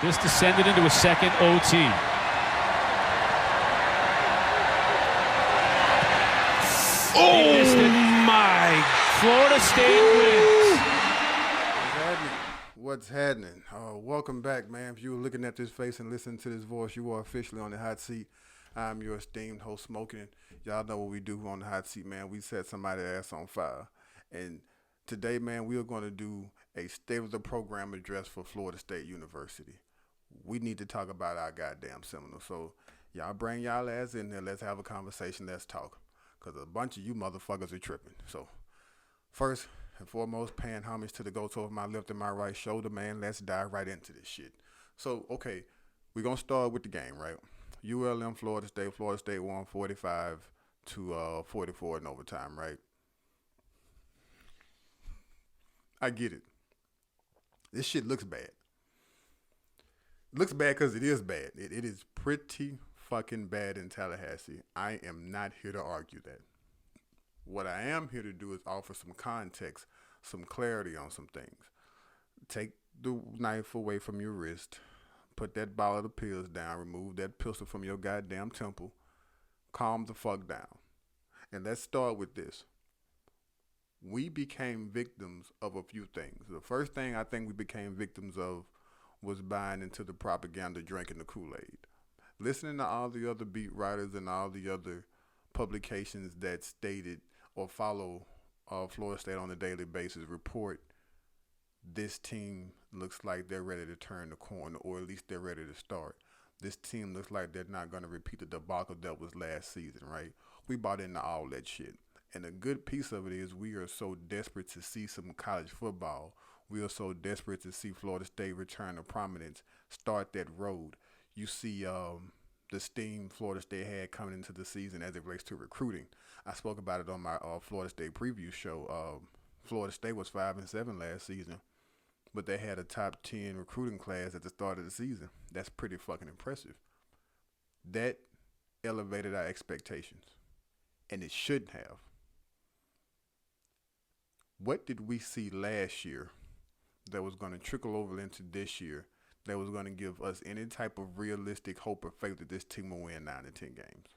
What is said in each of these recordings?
This descended into a second OT. Oh, my. Florida State wins. What's happening? Welcome back, man. If you were looking at this face and listening to this voice, you are officially on the hot seat. I'm your esteemed host, Smoking. Y'all know what we do on the hot seat, man. We set somebody's ass on fire. And today, man, we are going to do a state of the program address for Florida State University. We need to talk about our goddamn Seminoles. So y'all bring y'all ass in there. Let's have a conversation. Let's talk. Because a bunch of you motherfuckers are tripping. So first and foremost, paying homage to the go-to of my left and my right shoulder, man. Let's dive right into this shit. So, okay, we're going to start with the game, right? ULM, Florida State won 45 to 44 in overtime, right? I get it. This shit looks bad. It looks bad because it is bad. It is pretty fucking bad in Tallahassee. I am not here to argue that. What I am here to do is offer some context, some clarity on some things. Take the knife away from your wrist. Put that bottle of pills down. Remove that pistol from your goddamn temple. Calm the fuck down. And let's start with this. We became victims of a few things. The first thing I think we became victims of was buying into the propaganda, drinking the Kool-Aid. Listening to all the other beat writers and all the other publications that stated or follow Florida State on a daily basis report this team looks like they're ready to turn the corner, or at least they're ready to start. This team looks like they're not going to repeat the debacle that was last season, right? We bought into all that shit. And a good piece of it is we are so desperate to see some college football. We are so desperate to see Florida State return to prominence, start that road. You see the steam Florida State had coming into the season as it relates to recruiting. I spoke about it on my Florida State preview show. Florida State was 5-7 last season, but they had a top 10 recruiting class at the start of the season. That's pretty fucking impressive. That elevated our expectations, and it shouldn't have. What did we see last year that was going to trickle over into this year that was going to give us any type of realistic hope or faith that this team will win 9 to 10 games?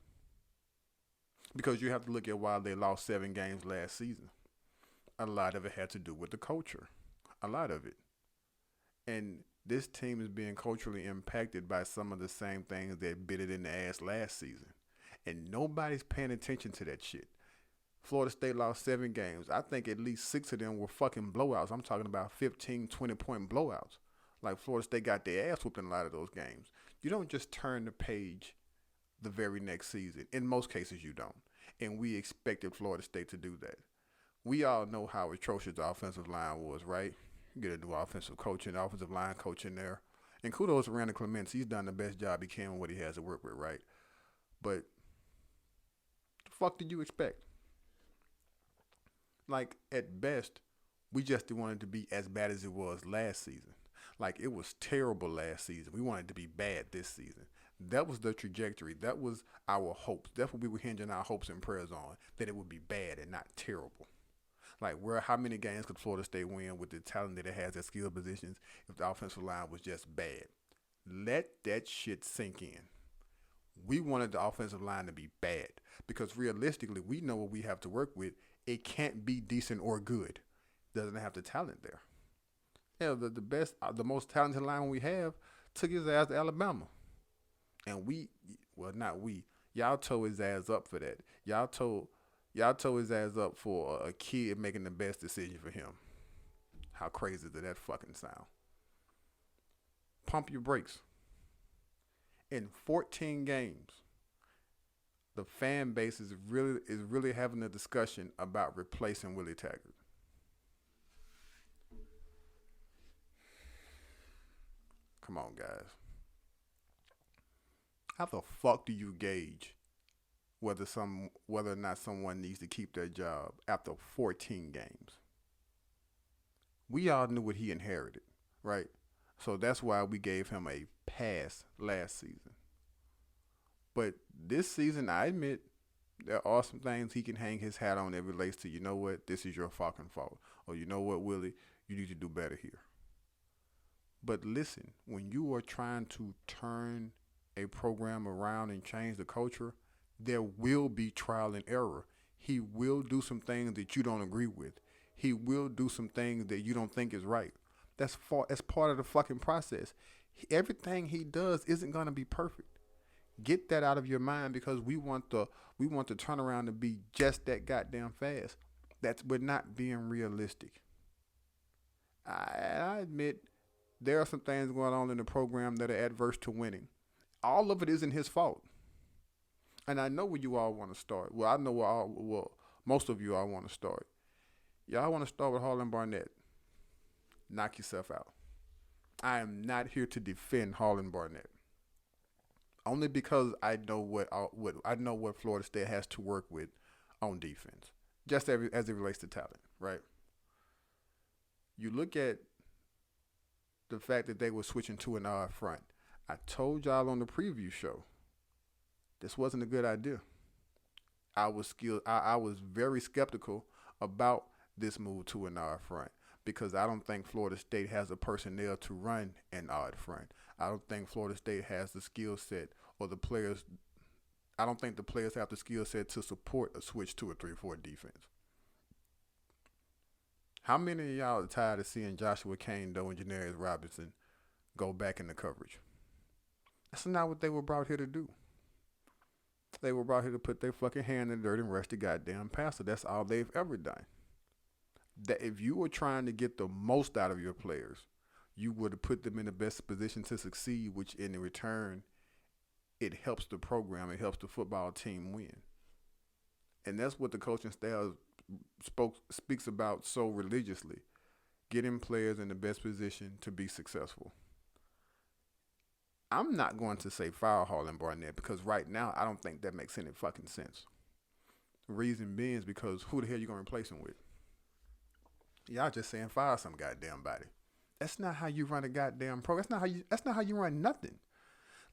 Because you have to look at why they lost 7 games last season. A lot of it had to do with the culture. A lot of it. And this team is being culturally impacted by some of the same things that bit it in the ass last season. And nobody's paying attention to that shit. Florida State lost 7 games. I think at least 6 of them were fucking blowouts. I'm talking about 15, 20-point blowouts. Like Florida State got their ass whooped in a lot of those games. You don't just turn the page the very next season. In most cases, you don't. And we expected Florida State to do that. We all know how atrocious the offensive line was, right? You get a new offensive coach and offensive line coach in there. And kudos to Randy Clements. He's done the best job he can with what he has to work with, right? But the fuck did you expect? Like, at best, we just wanted to be as bad as it was last season. Like, it was terrible last season. We wanted to be bad this season. That was the trajectory. That was our hopes. That's what we were hinging our hopes and prayers on, that it would be bad and not terrible. Like, how many games could Florida State win with the talent that it has at skill positions if the offensive line was just bad? Let that shit sink in. We wanted the offensive line to be bad because realistically, we know what we have to work with. It can't be decent or good. Doesn't have the talent there. Hell, the best, the most talented line we have took his ass to Alabama. And not we. Y'all tore his ass up for that. Y'all tore his ass up for a kid making the best decision for him. How crazy does that fucking sound? Pump your brakes. In 14 games, the fan base is really having a discussion about replacing Willie Taggart. Come on, guys. How the fuck do you gauge whether or not someone needs to keep their job after 14 games? We all knew what he inherited, right? So that's why we gave him a pass last season. But this season, I admit, there are some things he can hang his hat on that relates to, you know what, this is your fucking fault. Or you know what, Willie, you need to do better here. But listen, when you are trying to turn a program around and change the culture, there will be trial and error. He will do some things that you don't agree with. He will do some things that you don't think is right. That's part of the fucking process. Everything he does isn't going to be perfect. Get that out of your mind, because we want the turnaround to be just that goddamn fast. We're not being realistic. I admit there are some things going on in the program that are adverse to winning. All of it isn't his fault. And I know where you all want to start. Well, I know where most of you all want to start. Y'all want to start with Harlan Barnett. Knock yourself out. I am not here to defend Harlan Barnett. Only because I know what Florida State has to work with on defense, just as it relates to talent, right? You look at the fact that they were switching to an odd front. I told y'all on the preview show, this wasn't a good idea. I was very skeptical about this move to an odd front, because I don't think Florida State has the personnel to run an odd front. I don't think Florida State has the skill set or the players. I don't think the players have the skill set to support a switch to a 3-4 defense. How many of y'all are tired of seeing Joshua Kane, Doe, and Janarius Robinson go back into coverage? That's not what they were brought here to do. They were brought here to put their fucking hand in the dirt and rush the goddamn passer. That's all they've ever done. That if you were trying to get the most out of your players, you would have put them in the best position to succeed, which in return, it helps the program, it helps the football team win. And that's what the coaching staff speaks about so religiously, getting players in the best position to be successful. I'm not going to say fire Harlan Barnett, because right now I don't think that makes any fucking sense. The reason being is because who the hell you going to replace him with? Y'all just saying fire some goddamn body. That's not how you run a goddamn program. That's not how you run nothing.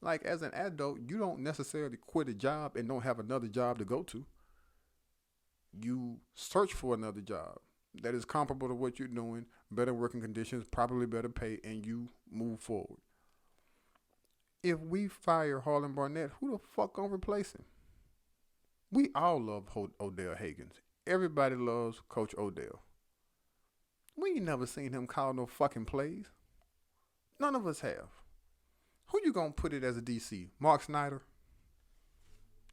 Like, as an adult, you don't necessarily quit a job and don't have another job to go to. You search for another job that is comparable to what you're doing, better working conditions, probably better pay, and you move forward. If we fire Harlan Barnett, who the fuck gonna replace him? We all love Odell Higgins. Everybody loves Coach Odell. We ain't never seen him call no fucking plays. None of us have. Who you gonna put it as a DC? Mark Snyder?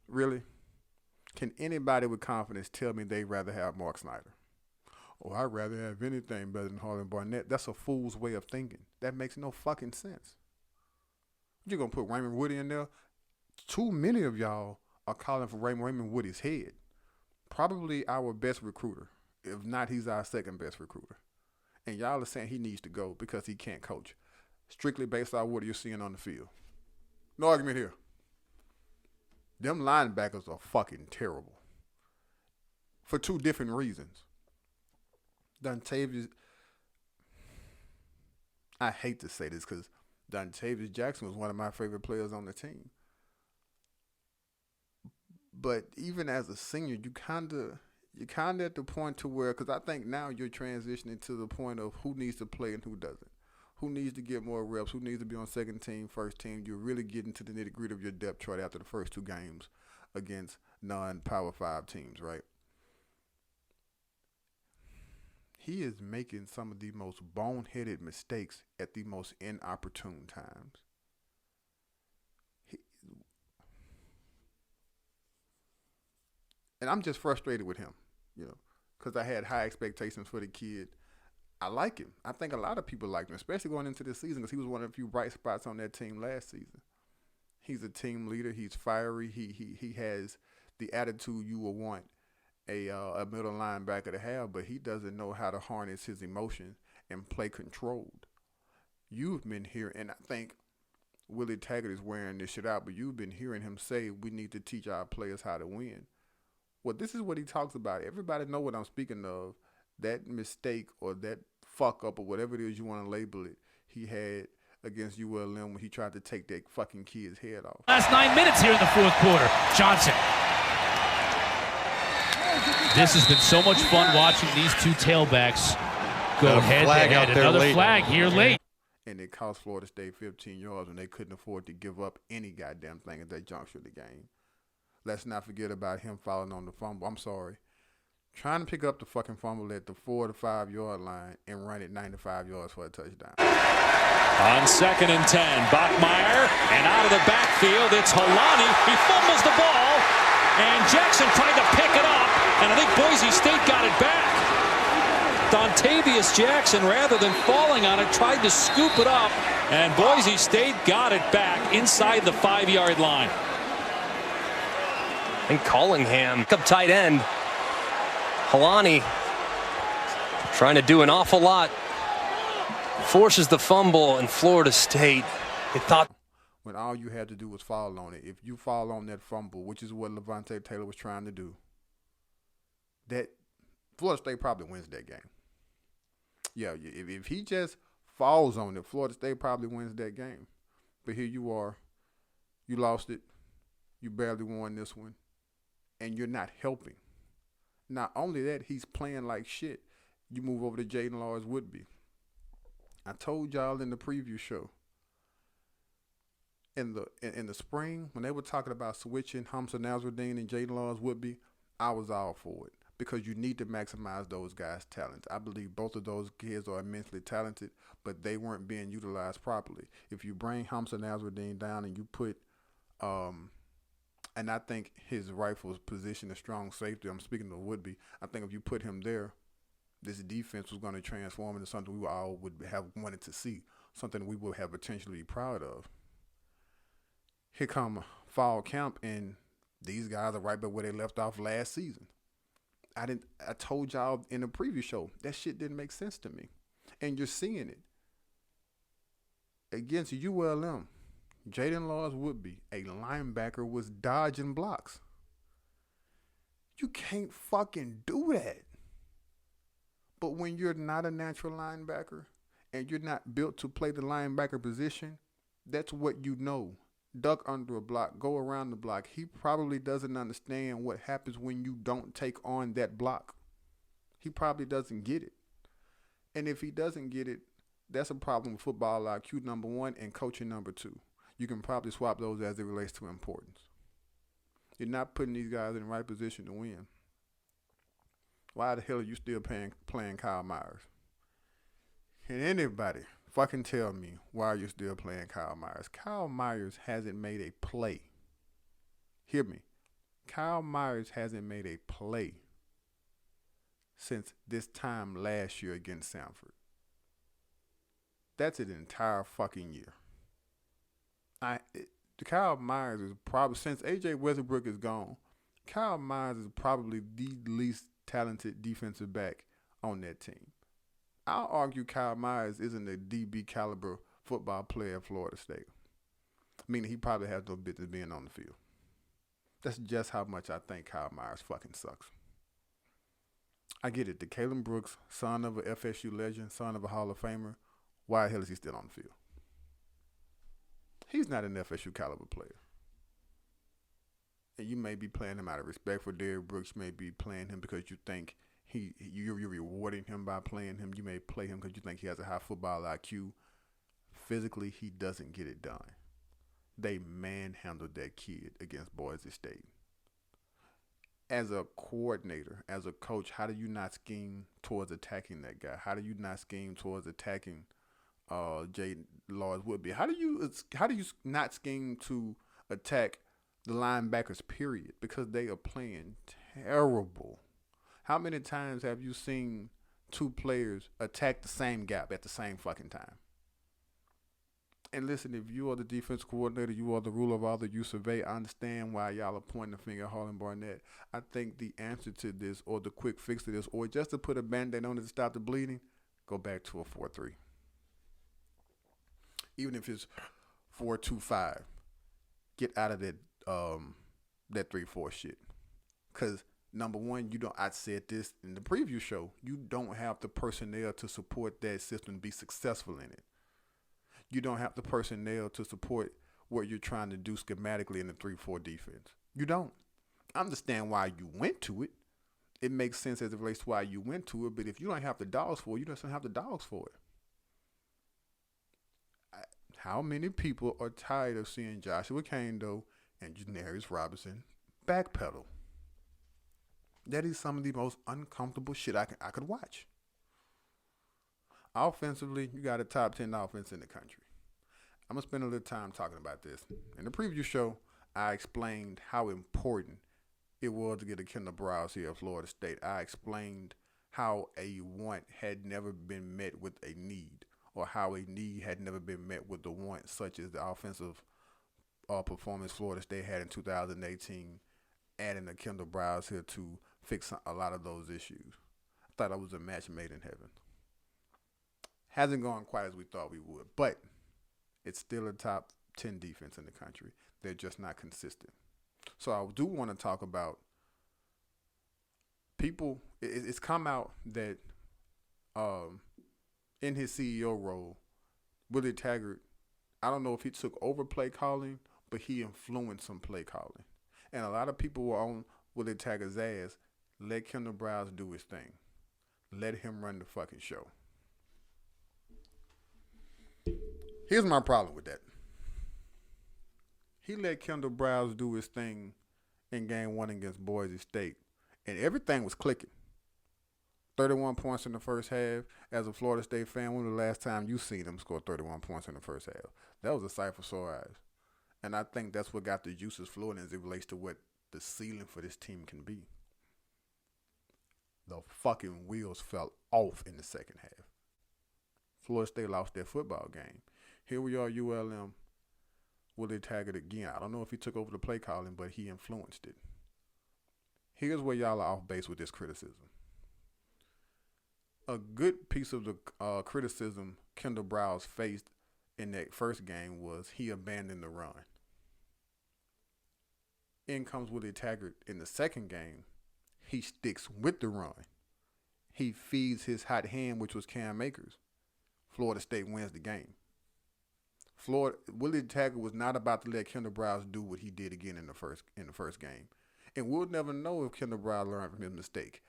Really? Can anybody with confidence tell me they'd rather have Mark Snyder? Oh, I'd rather have anything better than Harlan Barnett. That's a fool's way of thinking. That makes no fucking sense. You're gonna put Raymond Woody in there? Too many of y'all are calling for Raymond Woody's head. Probably our best recruiter. If not, he's our second best recruiter. And y'all are saying he needs to go because he can't coach. Strictly based on what you're seeing on the field. No argument here. Them linebackers are fucking terrible. For two different reasons. Dontavius, I hate to say this because Dontavius Jackson was one of my favorite players on the team. But even as a senior, you kind of at the point to where, because I think now you're transitioning to the point of who needs to play and who doesn't. Who needs to get more reps, who needs to be on second team, first team. You're really getting to the nitty-gritty of your depth chart after the first two games against non-Power 5 teams, right? He is making some of the most boneheaded mistakes at the most inopportune times. And I'm just frustrated with him, because I had high expectations for the kid. I like him. I think a lot of people like him, especially going into this season, because he was one of the few bright spots on that team last season. He's a team leader. He's fiery. He has the attitude you will want a middle linebacker to have, but he doesn't know how to harness his emotion and play controlled. You've been here, and I think Willie Taggart is wearing this shit out, but you've been hearing him say we need to teach our players how to win. Well, this is what he talks about. Everybody know what I'm speaking of. That mistake or that fuck up or whatever it is you want to label it, he had against ULM when he tried to take that fucking kid's head off. Last 9 minutes here in the fourth quarter. Johnson. This has been so much fun watching these two tailbacks go head to head. Another flag here late. and it cost Florida State 15 yards when they couldn't afford to give up any goddamn thing at that juncture of the game. Let's not forget about him falling on the fumble. I'm sorry. Trying to pick up the fucking fumble at the 4 to 5 yard line and run it 95 yards for a touchdown. On 2nd and 10, Bachmeier, and out of the backfield, it's Holani. He fumbles the ball, and Jackson tried to pick it up, and I think Boise State got it back. Dontavius Jackson, rather than falling on it, tried to scoop it up, and Boise State got it back inside the 5-yard line. And Collingham, up tight end. Holani trying to do an awful lot. Forces the fumble, and Florida State, they thought. When all you had to do was fall on it. If you fall on that fumble, which is what Levante Taylor was trying to do, that Florida State probably wins that game. Yeah, if he just falls on it, Florida State probably wins that game. But here you are. You lost it. You barely won this one. And you're not helping. Not only that, he's playing like shit. You move over to Jaden Lars-Woodby. I told y'all in the preview show, in the spring, when they were talking about switching Hamza Nasruddin and Jaden Lars-Woodby, I was all for it because you need to maximize those guys' talents. I believe both of those kids are immensely talented, but they weren't being utilized properly. If you bring Hamza Nasruddin down and you put and I think his rifle's position is strong safety. I'm speaking of Woodby. I think if you put him there, this defense was going to transform into something we all would have wanted to see, something we would have potentially be proud of. Here come fall camp, and these guys are right back where they left off last season. I told y'all in the preview show, that shit didn't make sense to me. And you're seeing it. Against ULM, Jaden Lars-Woodby, a linebacker, was dodging blocks. You can't fucking do that. But when you're not a natural linebacker and you're not built to play the linebacker position, that's what you know. Duck under a block, go around the block. He probably doesn't understand what happens when you don't take on that block. He probably doesn't get it. And if he doesn't get it, that's a problem with football IQ number 1 and coaching number 2. You can probably swap those as it relates to importance. You're not putting these guys in the right position to win. Why the hell are you still playing Kyle Myers? Can anybody fucking tell me why you're still playing Kyle Myers? Kyle Myers hasn't made a play. Hear me. Kyle Myers hasn't made a play since this time last year against Samford. That's an entire fucking year. Kyle Myers is probably, since A.J. Westbrook is gone, Kyle Myers is probably the least talented defensive back on that team. I'll argue Kyle Myers isn't a DB caliber football player at Florida State, meaning he probably has no business being on the field. That's just how much I think Kyle Myers fucking sucks. I get it. The Kalen Brooks, son of a FSU legend, son of a Hall of Famer, why the hell is he still on the field? He's not an FSU caliber player. And you may be playing him out of respect for Derrick Brooks. You may be playing him because you think you're rewarding him by playing him. You may play him because you think he has a high football IQ. Physically, he doesn't get it done. They manhandled that kid against Boise State. As a coordinator, as a coach, how do you not scheme towards attacking that guy? How do you not scheme towards attacking Jaden Lars-Woodby? How do you not scheme to attack the linebackers, period? Because they are playing terrible. How many times have you seen two players attack the same gap at the same fucking time? And listen, if you are the defense coordinator, you are the ruler of all that you survey, I understand why y'all are pointing the finger at Harlan Barnett. I think the answer to this, or the quick fix to this, or just to put a Band-Aid on it to stop the bleeding, go back to a 4-3. Even if it's 4-2-5, get out of that 3-4 shit. Because number one, I said this in the preview show, you don't have the personnel to support that system and be successful in it. You don't have the personnel to support what you're trying to do schematically in the 3-4 defense. You don't. I understand why you went to it. It makes sense as it relates to why you went to it, but if you don't have the dogs for it, you just don't have the dogs for it. How many people are tired of seeing Joshua Kando and Janarius Robinson backpedal? That is some of the most uncomfortable shit I could watch. Offensively, you got a top 10 offense in the country. I'm going to spend a little time talking about this. In the preview show, I explained how important it was to get a Kendall Browse here at Florida State. I explained how a want had never been met with a need, or how a need had never been met with the want, such as the offensive performance Florida State had in 2018, adding a Kendall Browse here to fix a lot of those issues. I thought it was a match made in heaven. Hasn't gone quite as we thought we would, but it's still a top 10 defense in the country. They're just not consistent. So I do want to talk about people. It's come out that in his CEO role, Willie Taggart, I don't know if he took over play calling, but he influenced some play calling. And a lot of people were on Willie Taggart's ass. Let Kendall Browse do his thing. Let him run the fucking show. Here's my problem with that. He let Kendall Browse do his thing in game 1 against Boise State, and everything was clicking. 31 points in the first half. As a Florida State fan, when was the last time you seen him score 31 points in the first half? That was a sight for sore eyes. And I think that's what got the juices flowing as it relates to what the ceiling for this team can be. The fucking wheels fell off in the second half. Florida State lost their football game. Here we are, ULM, Willie Taggart again. I don't know if he took over the play calling, but he influenced it. Here's where y'all are off base with this criticism. A good piece of the criticism Kendall Browse faced in that first game was he abandoned the run. In comes Willie Taggart in the second game. He sticks with the run. He feeds his hot hand, which was Cam Akers. Florida State wins the game. Willie Taggart was not about to let Kendall Browse do what he did again in the first game. And we'll never know if Kendall Browse learned from his mistake.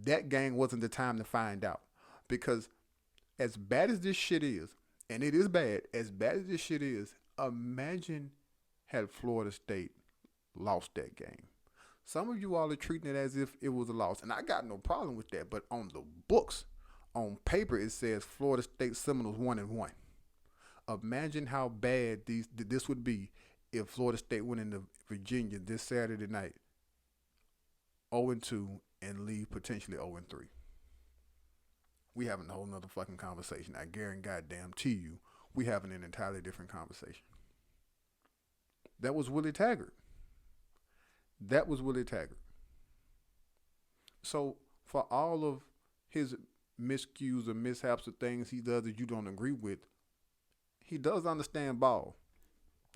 That game wasn't the time to find out. Because as bad as this shit is, and it is bad, as bad as this shit is, imagine had Florida State lost that game. Some of you all are treating it as if it was a loss. And I got no problem with that. But on the books, on paper, it says Florida State Seminoles 1-1. Imagine how bad this would be if Florida State went into Virginia this Saturday night 0-2 and leave potentially 0-3. We having a whole nother fucking conversation. I guarantee you, we having an entirely different conversation. That was Willie Taggart. So for all of his miscues or mishaps or things he does that you don't agree with, he does understand ball.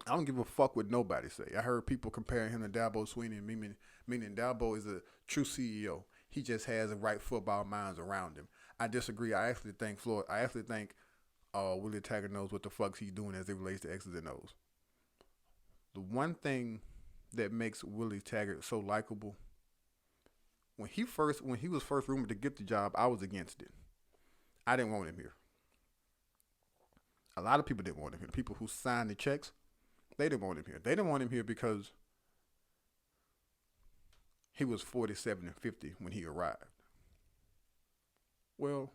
I don't give a fuck what nobody say. I heard people comparing him to Dabo Swinney, meaning Dabo is a true CEO. He just has the right football minds around him. I disagree. I actually think Willie Taggart knows what the fuck he's doing as it relates to X's and O's. The one thing that makes Willie Taggart so likable, when he was first rumored to get the job, I was against it. I didn't want him here. A lot of people didn't want him here. The people who signed the checks, they didn't want him here. They didn't want him here because he was 47-50 when he arrived. Well,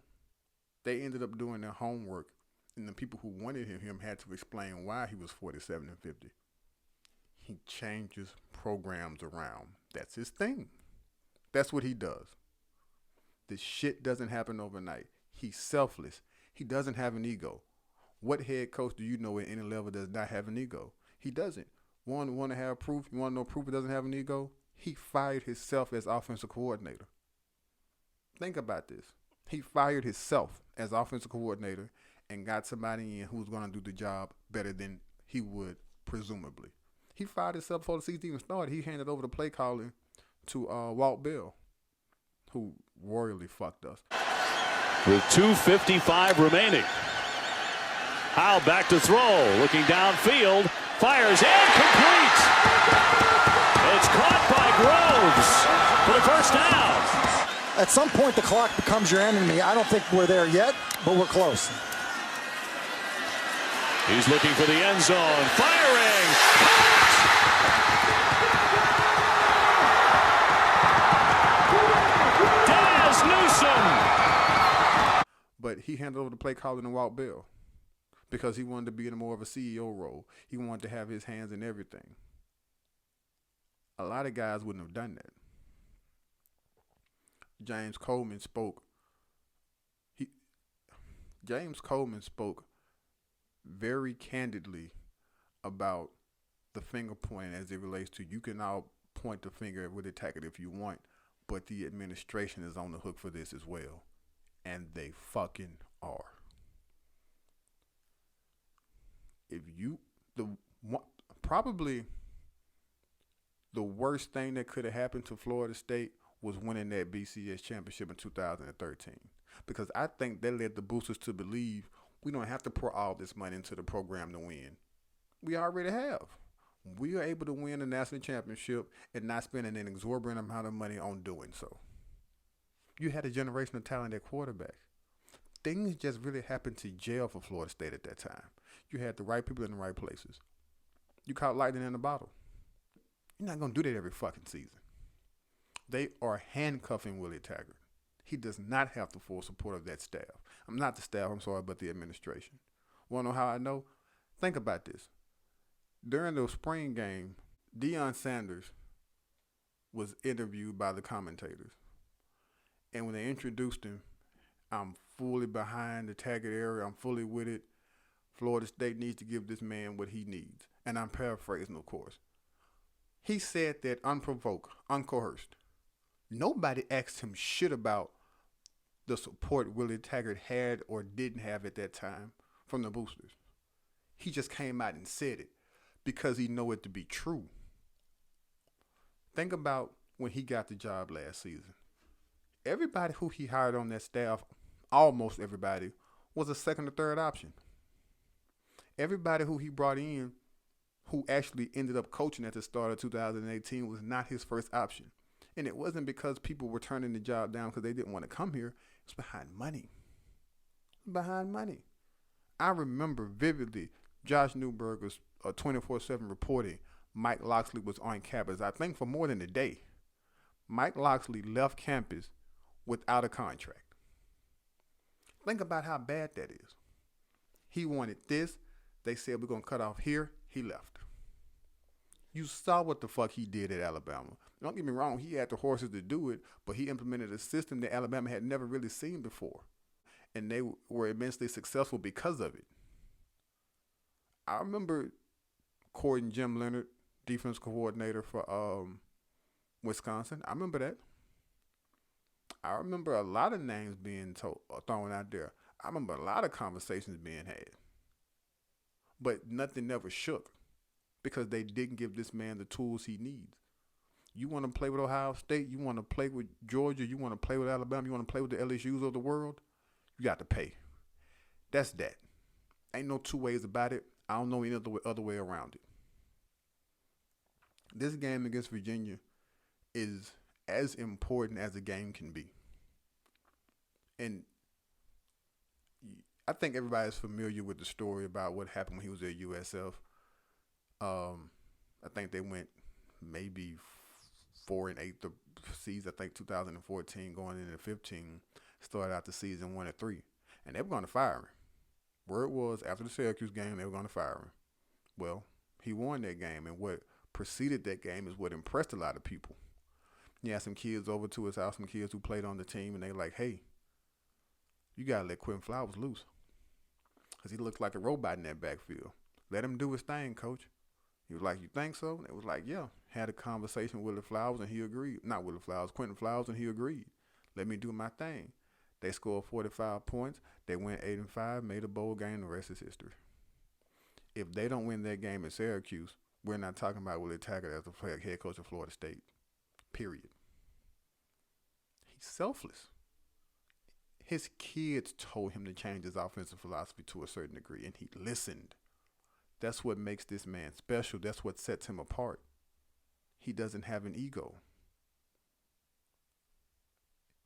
they ended up doing their homework, and the people who wanted him had to explain why he was 47-50. He changes programs around. That's his thing. That's what he does. This shit doesn't happen overnight. He's selfless. He doesn't have an ego. What head coach do you know at any level does not have an ego? He doesn't. Want to have proof? You want to know proof he doesn't have an ego? He fired himself as offensive coordinator. Think about this. He fired himself as offensive coordinator and got somebody in who's going to do the job better than he would, presumably. He fired himself before the season even started. He handed over the play calling to Walt Bell, who royally fucked us. With 2:55 remaining. Howell back to throw, looking downfield, fires in, complete. It's caught by Groves for the first down. At some point, the clock becomes your enemy. I don't think we're there yet, but we're close. He's looking for the end zone. Firing. Daz Newsome. But he handed over the play calling to Walt Bell because he wanted to be in more of a CEO role. He wanted to have his hands in everything. A lot of guys wouldn't have done that. James Coleman spoke very candidly about the finger pointing as it relates to you can all point the finger at Willie Taggart if you want, but the administration is on the hook for this as well. And they fucking are. Probably the worst thing that could have happened to Florida State was winning that BCS championship in 2013. Because I think that led the boosters to believe we don't have to pour all this money into the program to win. We already have. We are able to win a national championship and not spending an exorbitant amount of money on doing so. You had a generation of talent at quarterback. Things just really happened to jail for Florida State at that time. You had the right people in the right places. You caught lightning in a bottle. You're not going to do that every fucking season. They are handcuffing Willie Taggart. He does not have the full support of that staff. I'm not the staff, I'm sorry, but the administration. Want to know how I know? Think about this. During the spring game, Deion Sanders was interviewed by the commentators. And when they introduced him, I'm fully behind the Taggart area. I'm fully with it. Florida State needs to give this man what he needs. And I'm paraphrasing, of course. He said that unprovoked, uncoerced. Nobody asked him shit about the support Willie Taggart had or didn't have at that time from the boosters. He just came out and said it because he knew it to be true. Think about when he got the job last season. Everybody who he hired on that staff, almost everybody, was a second or third option. Everybody who he brought in who actually ended up coaching at the start of 2018 was not his first option. And it wasn't because people were turning the job down because they didn't want to come here. It's behind money. Behind money. I remember vividly Josh Newberger's 24/7 reporting. Mike Loxley was on campus, I think for more than a day. Mike Loxley left campus without a contract. Think about how bad that is. He wanted this. They said, we're going to cut off here. He left. You saw what the fuck he did at Alabama. Don't get me wrong, he had the horses to do it, but he implemented a system that Alabama had never really seen before. And they were immensely successful because of it. I remember courting Jim Leonard, defense coordinator for Wisconsin. I remember that. I remember a lot of names being thrown out there. I remember a lot of conversations being had. But nothing ever shook because they didn't give this man the tools he needs. You want to play with Ohio State, you want to play with Georgia, you want to play with Alabama, you want to play with the LSUs of the world, you got to pay. That's that. Ain't no two ways about it. I don't know any other way around it. This game against Virginia is as important as a game can be. And I think everybody's familiar with the story about what happened when he was at USF. I think they went maybe 4-8 the season. I think 2014 going into 15 started out the season 1-3, and they were going to fire him. Word was after the Syracuse game they were going to fire him. Well, he won that game, and what preceded that game is what impressed a lot of people. He had some kids over to his house, some kids who played on the team, and they like, hey, you got to let Quentin Flowers loose because he looks like a robot in that backfield. Let him do his thing, coach. He was like, you think so? And it was like, yeah. Had a conversation with Willie Flowers, and he agreed. Not Willie Flowers, Quentin Flowers, and he agreed. Let me do my thing. They scored 45 points. They went 8-5, made a bowl game. The rest is history. If they don't win that game at Syracuse, we're not talking about Willie Taggart as the head coach of Florida State. Period. He's selfless. His kids told him to change his offensive philosophy to a certain degree, and he listened. That's what makes this man special. That's what sets him apart. He doesn't have an ego.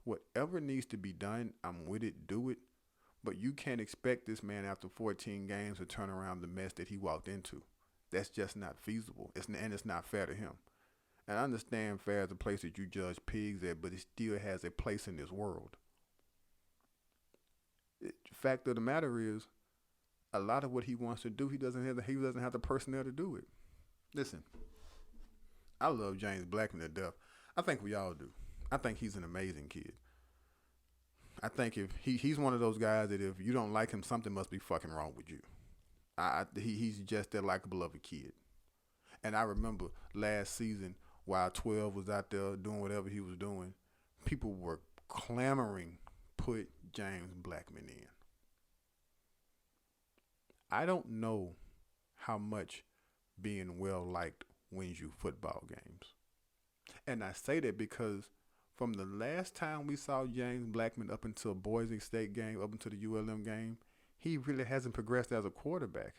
Whatever needs to be done, I'm with it, do it. But you can't expect this man after 14 games to turn around the mess that he walked into. That's just not feasible. It's not fair to him. And I understand fair is a place that you judge pigs at, but it still has a place in this world. Fact of the matter is, a lot of what he wants to do, he doesn't have the personnel to do it. Listen, I love James Blackman to death. I think we all do. I think he's an amazing kid. I think if he's one of those guys that if you don't like him, something must be fucking wrong with you. He's just that likable of a kid. And I remember last season while 12 was out there doing whatever he was doing, people were clamoring, put James Blackman in. I don't know how much being well liked wins you football games. And I say that because from the last time we saw James Blackman up until Boise State game, up until the ULM game, he really hasn't progressed as a quarterback.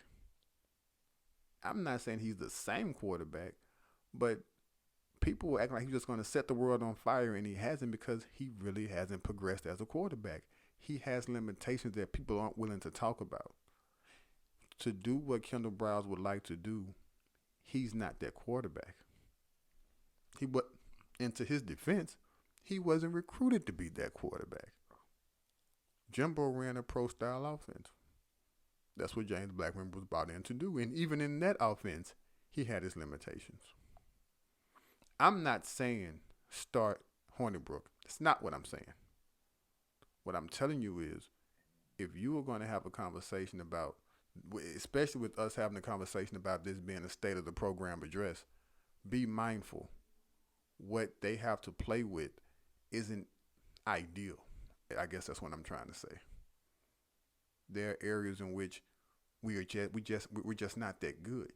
I'm not saying he's the same quarterback, but people will act like he's just going to set the world on fire, and he hasn't because he really hasn't progressed as a quarterback. He has limitations that people aren't willing to talk about. To do what Kendall Browse would like to do, he's not that quarterback. And to his defense, he wasn't recruited to be that quarterback. Jimbo ran a pro-style offense. That's what James Blackman was brought in to do. And even in that offense, he had his limitations. I'm not saying start Hornibrook. That's not what I'm saying. What I'm telling you is, if you are going to have a conversation about, especially with us having a conversation about this being a state of the program address, be mindful. What they have to play with isn't ideal. I guess that's what I'm trying to say. There are areas in which we're just not that good.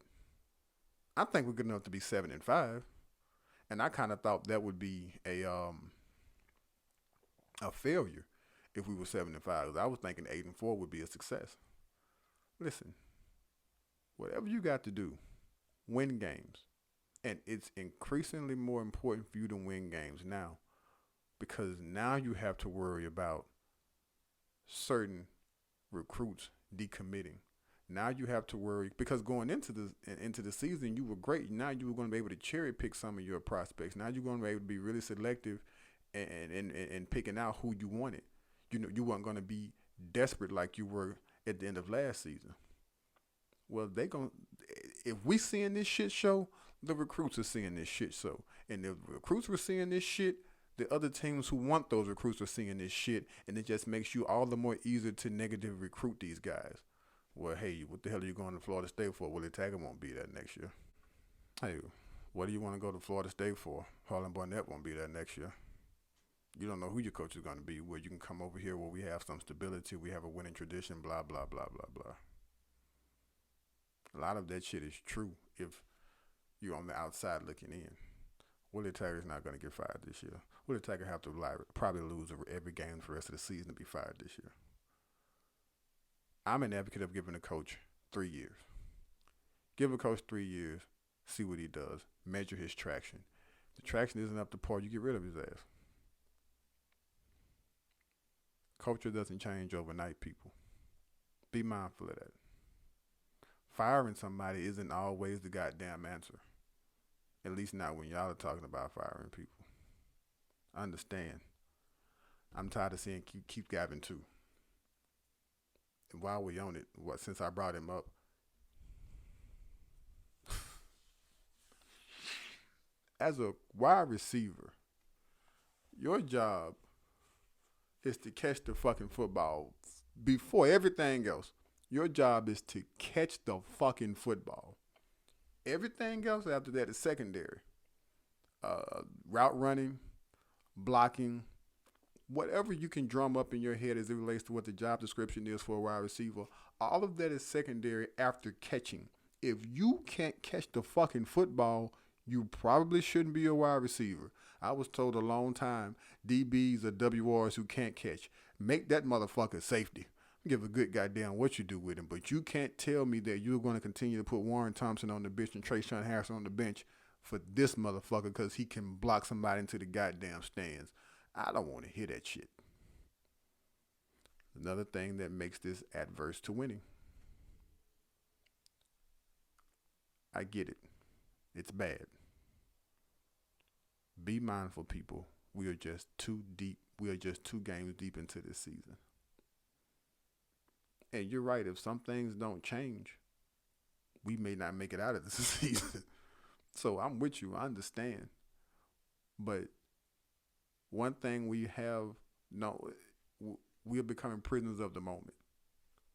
I think we're good enough to be 7-5, and I kind of thought that would be a failure if we were 7-5. I was thinking 8-4 would be a success. Listen, whatever you got to do, win games, and it's increasingly more important for you to win games now, because now you have to worry about certain recruits decommitting. Now you have to worry, because going into the season, you were great. Now you were going to be able to cherry pick some of your prospects. Now you're going to be able to be really selective and picking out who you wanted. You weren't going to be desperate like you were at the end of last season. Well, if we seeing this shit show, the recruits are seeing this shit show. And if the recruits were seeing this shit, the other teams who want those recruits are seeing this shit, and it just makes you all the more easier to negative recruit these guys. Well, hey, what the hell are you going to Florida State for? Willie Taggart won't be there next year. Hey, what do you want to go to Florida State for? Harlan Barnett won't be there next year. You don't know who your coach is going to be, where you can come over here where we have some stability, we have a winning tradition, blah, blah, blah, blah, blah. A lot of that shit is true if you're on the outside looking in. Willie Taggart's not going to get fired this year. Willie Taggart have to probably lose every game for the rest of the season to be fired this year. I'm an advocate of giving a coach 3 years. Give a coach 3 years, see what he does, measure his traction. If the traction isn't up to par, you get rid of his ass. Culture doesn't change overnight, people. Be mindful of that. Firing somebody isn't always the goddamn answer. At least not when y'all are talking about firing people. I understand. I'm tired of seeing Keith Gavin too. And while we on it, since I brought him up, as a wide receiver, your job is to catch the fucking football before everything else. Your job is to catch the fucking football. Everything else after that is secondary. Route running, blocking, whatever you can drum up in your head as it relates to what the job description is for a wide receiver, all of that is secondary after catching. If you can't catch the fucking football, you probably shouldn't be a wide receiver. I was told a long time, DBs are WRs who can't catch. Make that motherfucker safety. Give a good goddamn what you do with him, but you can't tell me that you're going to continue to put Warren Thompson on the bench and Trayshawn Harrison on the bench for this motherfucker because he can block somebody into the goddamn stands. I don't want to hear that shit. Another thing that makes this adverse to winning. I get it. It's bad. Be mindful, people. We are just too deep. We are just 2 games deep into this season. And you're right. If some things don't change, we may not make it out of this season. So I'm with you. I understand. But one thing we are becoming prisoners of the moment.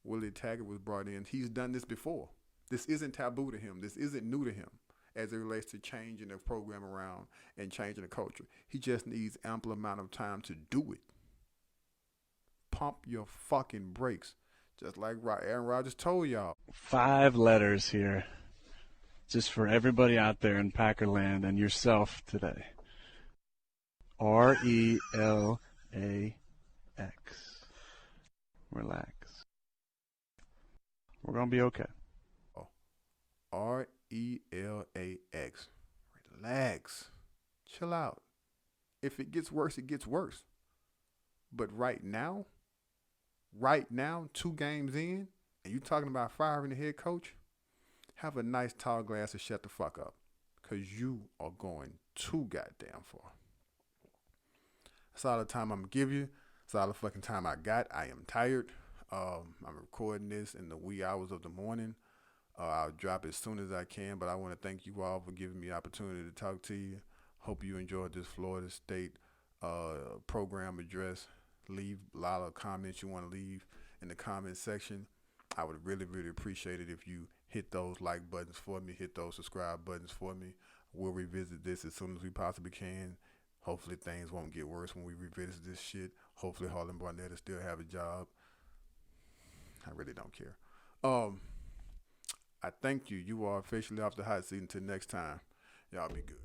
Willie Taggart was brought in. He's done this before. This isn't taboo to him. This isn't new to him as it relates to changing the program around and changing the culture. He just needs ample amount of time to do it. Pump your fucking brakes. Just like Aaron Rodgers told y'all. 5 letters here. Just for everybody out there in Packerland and yourself today. RELAX. Relax. We're going to be okay. RELAX. Relax. Chill out. If it gets worse, it gets worse. But right now, 2 games in, and you talking about firing the head coach, have a nice tall glass and shut the fuck up. Because you are going too goddamn far. That's all the time I'm going to give you. That's all the fucking time I got. I am tired. I'm recording this in the wee hours of the morning. I'll drop it as soon as I can, but I want to thank you all for giving me the opportunity to talk to you. Hope you enjoyed this Florida State program address. Leave a lot of comments you want to leave in the comment section. I would really, really appreciate it if you hit those like buttons for me, hit those subscribe buttons for me. We'll revisit this as soon as we possibly can. Hopefully things won't get worse when we revisit this shit. Hopefully Harlan Barnett will still have a job. I really don't care. I thank you. You are officially off the hot seat. Until next time, y'all be good.